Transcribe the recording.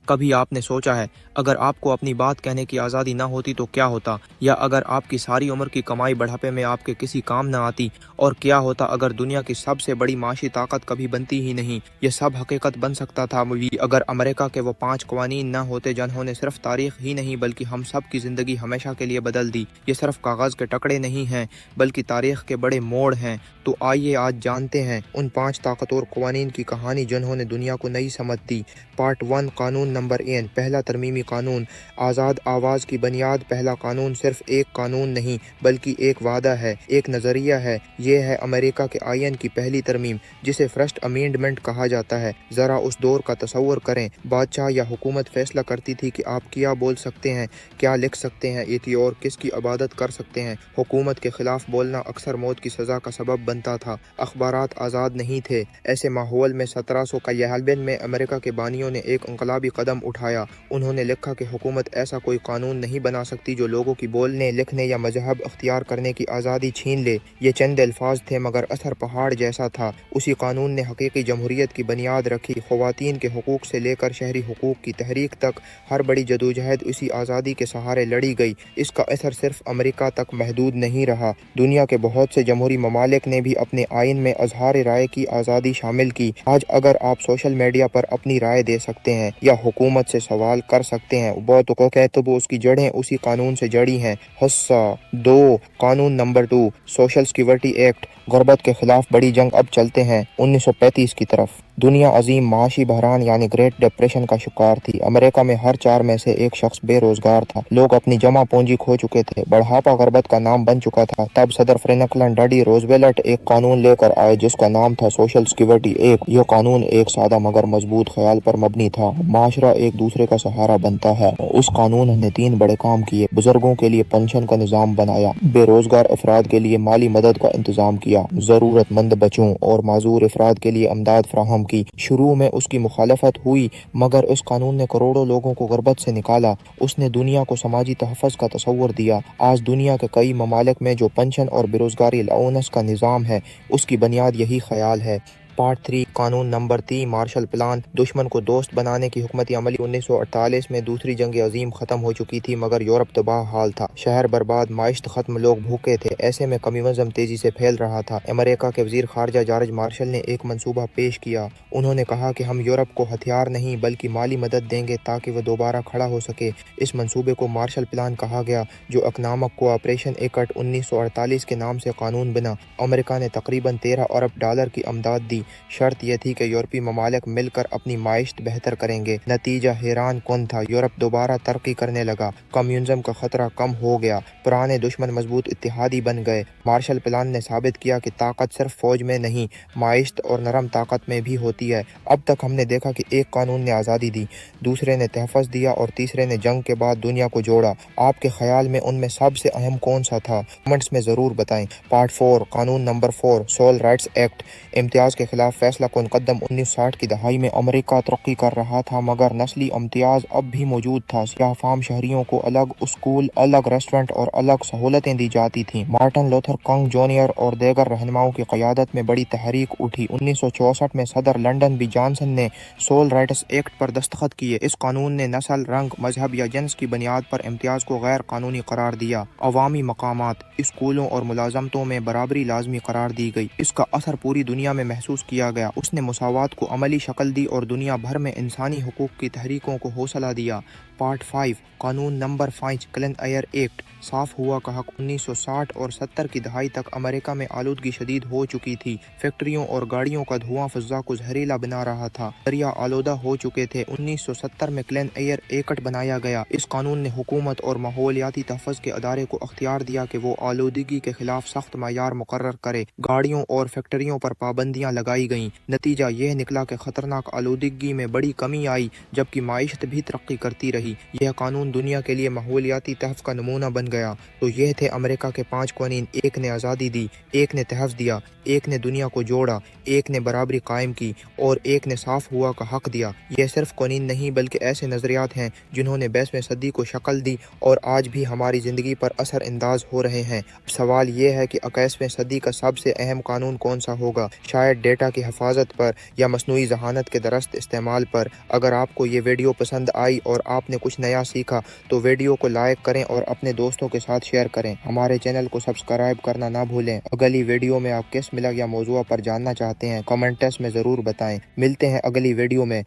کبھی آپ نے سوچا ہے اگر آپ کو اپنی بات کہنے کی آزادی نہ ہوتی تو کیا ہوتا؟ یا اگر آپ کی ساری عمر کی کمائی بڑھاپے میں آپ کے کسی کام نہ آتی؟ اور کیا ہوتا اگر دنیا کی سب سے بڑی معاشی طاقت کبھی بنتی ہی نہیں؟ یہ سب حقیقت بن سکتا تھا اگر امریکہ کے وہ 5 قوانین نہ ہوتے جنہوں نے صرف تاریخ ہی نہیں بلکہ ہم سب کی زندگی ہمیشہ کے لیے بدل دی۔ یہ صرف کاغذ کے ٹکڑے نہیں ہیں بلکہ تاریخ کے بڑے موڑ ہیں۔ تو آئیے آج جانتے ہیں ان 5 طاقتور قوانین کی کہانی جنہوں نے دنیا کو نئی سمت دی۔ پارٹ 1، قانون نمبر 1، پہلا ترمیمی قانون، آزاد آواز کی بنیاد۔ پہلا قانون صرف ایک قانون نہیں بلکہ ایک وعدہ ہے، ایک نظریہ ہے۔ یہ ہے امریکہ کے آئین کی پہلی ترمیم جسے فرسٹ امینڈمنٹ کہا جاتا ہے۔ ذرا اس دور کا تصور کریں، بادشاہ یا حکومت فیصلہ کرتی تھی کہ آپ کیا بول سکتے ہیں، کیا لکھ سکتے ہیں اور کس کی عبادت کر سکتے ہیں۔ حکومت کے خلاف بولنا اکثر موت کی سزا کا سبب بنتا تھا۔ اخبارات آزاد نہیں تھے۔ ایسے ماحول میں 1791 میں امریکہ کے بانیوں نے ایک انقلابی قدم اٹھایا۔ انہوں نے لکھا کہ حکومت ایسا کوئی قانون نہیں بنا سکتی جو لوگوں کی بولنے، لکھنے یا مذہب اختیار کرنے کی آزادی چھین لے۔ یہ چند الفاظ تھے مگر اثر پہاڑ جیسا تھا۔ اسی قانون نے حقیقی جمہوریت کی بنیاد رکھی۔ خواتین کے حقوق سے لے کر شہری حقوق کی تحریک تک ہر بڑی جدوجہد اسی آزادی کے سہارے لڑی گئی۔ اس کا اثر صرف امریکہ تک محدود نہیں رہا، دنیا کے بہت سے جمہوری ممالک نے بھی اپنے آئین میں اظہار رائے کی آزادی شامل کی۔ آج اگر آپ سوشل میڈیا پر اپنی رائے دے سکتے ہیں یا حکومت سے سوال کر سکتے ہیں، بہت کو کہتے وہ اس کی جڑیں اسی قانون سے جڑی ہیں۔ حصہ 2، قانون نمبر 2، سوشل سیکورٹی ایکٹ۔ غربت کے خلاف بڑی جنگ۔ اب چلتے ہیں 1935 کی طرف۔ دنیا عظیم معاشی بحران یعنی گریٹ ڈپریشن کا شکار تھی۔ امریکہ میں ہر 4 میں سے ایک شخص بے روزگار تھا۔ لوگ اپنی جمع پونجی کھو چکے تھے۔ بڑھاپا غربت کا نام بن چکا تھا۔ تب صدر فرینکلن ڈی روزویلٹ ایک قانون لے کر آئے جس کا نام تھا سوشل سیکورٹی ایکٹ۔ یہ قانون ایک سادہ مگر مضبوط خیال پر مبنی تھا: معاشرہ ایک دوسرے کا سہارا بنتا ہے۔ اس قانون نے 3 بڑے کام کیے: بزرگوں کے لیے پنشن کا نظام بنایا، بے روزگار افراد کے لیے مالی مدد کا انتظام کیا، ضرورت مند بچوں اور معذور افراد کے لیے امداد فراہم کی۔ شروع میں اس کی مخالفت ہوئی مگر اس قانون نے کروڑوں لوگوں کو غربت سے نکالا۔ اس نے دنیا کو سماجی تحفظ کا تصور دیا۔ آج دنیا کے کئی ممالک میں جو پنشن اور بیروزگاری الاؤنس کا نظام ہے اس کی بنیاد یہی خیال ہے۔ پارٹ 3، قانون نمبر 3، مارشل پلان۔ دشمن کو دوست بنانے کی حکمت عملی۔ 1948 میں دوسری جنگ عظیم ختم ہو چکی تھی مگر یورپ تباہ حال تھا۔ شہر برباد، معیشت ختم، لوگ بھوکے تھے۔ ایسے میں کمیونزم تیزی سے پھیل رہا تھا۔ امریکہ کے وزیر خارجہ جارج مارشل نے ایک منصوبہ پیش کیا۔ انہوں نے کہا کہ ہم یورپ کو ہتھیار نہیں بلکہ مالی مدد دیں گے تاکہ وہ دوبارہ کھڑا ہو سکے۔ اس منصوبے کو مارشل پلان کہا گیا جو اکنامک کوآپریشن ایکٹ 1948 کے نام سے قانون بنا۔ امریکہ نے تقریباً $13 ارب کی امداد دی۔ شرط یہ تھی کہ یورپی ممالک مل کر اپنی معیشت بہتر کریں گے۔ نتیجہ حیران کن تھا، یورپ دوبارہ ترقی کرنے لگا، کمیونزم کا خطرہ کم ہو گیا، پرانے دشمن مضبوط اتحادی بن گئے۔ مارشل پلان نے ثابت کیا کہ طاقت صرف فوج میں نہیں، معیشت اور نرم طاقت میں بھی ہوتی ہے۔ اب تک ہم نے دیکھا کہ ایک قانون نے آزادی دی، دوسرے نے تحفظ دیا اور تیسرے نے جنگ کے بعد دنیا کو جوڑا۔ آپ کے خیال میں ان میں سب سے اہم کون سا تھا؟ کمنٹس میں ضرور بتائیں۔ پارٹ 4، قانون نمبر 4، سول رائٹس ایکٹ۔ امتیاز کے خلاف فیصلہ کن قدم۔ 1960 کی دہائی میں امریکہ ترقی کر رہا تھا مگر نسلی امتیاز اب بھی موجود تھا۔ سیاہ فام شہریوں کو الگ اسکول، الگ ریسٹورنٹ اور الگ سہولتیں دی جاتی تھیں۔ مارٹن لوتھر کنگ جونیئر اور دیگر رہنماؤں کی قیادت میں بڑی تحریک اٹھی۔ 1964 میں صدر لنڈن بی جانسن نے سول رائٹس ایکٹ پر دستخط کیے۔ اس قانون نے نسل، رنگ، مذہب یا جنس کی بنیاد پر امتیاز کو غیر قانونی قرار دیا۔ عوامی مقامات، اسکولوں اور ملازمتوں میں برابری لازمی قرار دی گئی۔ اس کا اثر پوری دنیا میں محسوس کیا گیا۔ اس نے مساوات کو عملی شکل دی اور دنیا بھر میں انسانی حقوق کی تحریکوں کو حوصلہ دیا۔ پارٹ 5، قانون نمبر 5، کلین ایئر ایکٹ۔ صاف ہوا کا حق۔ 1960 اور 70 کی دہائی تک امریکہ میں آلودگی شدید ہو چکی تھی۔ فیکٹریوں اور گاڑیوں کا دھواں فضا کو زہریلا بنا رہا تھا۔ دریا آلودہ ہو چکے تھے۔ 1970 میں کلین ایئر ایکٹ بنایا گیا۔ اس قانون نے حکومت اور ماحولیاتی تحفظ کے ادارے کو اختیار دیا کہ وہ آلودگی کے خلاف سخت معیار مقرر کرے۔ گاڑیوں اور فیکٹریوں پر پابندیاں لگائی گئیں۔ نتیجہ یہ نکلا کہ خطرناک آلودگی میں بڑی کمی آئی جبکہ معیشت بھی ترقی کرتی رہی۔ رہی۔ یہ قانون دنیا کے لیے ماحولیاتی تحفظ کا نمونہ بن گیا۔ تو یہ تھے امریکہ کے 5 قوانین، ایک نے آزادی دی، ایک نے تحفظ دیا، ایک نے دنیا کو جوڑا، ایک نے برابری قائم کی اور ایک نے صاف ہوا کا حق دیا۔ یہ صرف قوانین نہیں بلکہ ایسے نظریات ہیں جنہوں نے 20ویں صدی کو شکل دی اور آج بھی ہماری زندگی پر اثر انداز ہو رہے ہیں۔ اب سوال یہ ہے کہ 21ویں صدی کا سب سے اہم قانون کون سا ہوگا؟ شاید ڈیٹا کی حفاظت پر یا مصنوعی ذہانت کے درست استعمال پر۔ اگر آپ کو یہ ویڈیو پسند آئی اور آپ نے کچھ نیا سیکھا تو ویڈیو کو لائک کریں اور اپنے دوستوں کے ساتھ شیئر کریں۔ ہمارے چینل کو سبسکرائب کرنا نہ بھولیں۔ اگلی ویڈیو میں آپ کس ملک یا موضوع پر جاننا چاہتے ہیں کمنٹس میں ضرور بتائیں۔ ملتے ہیں اگلی ویڈیو میں۔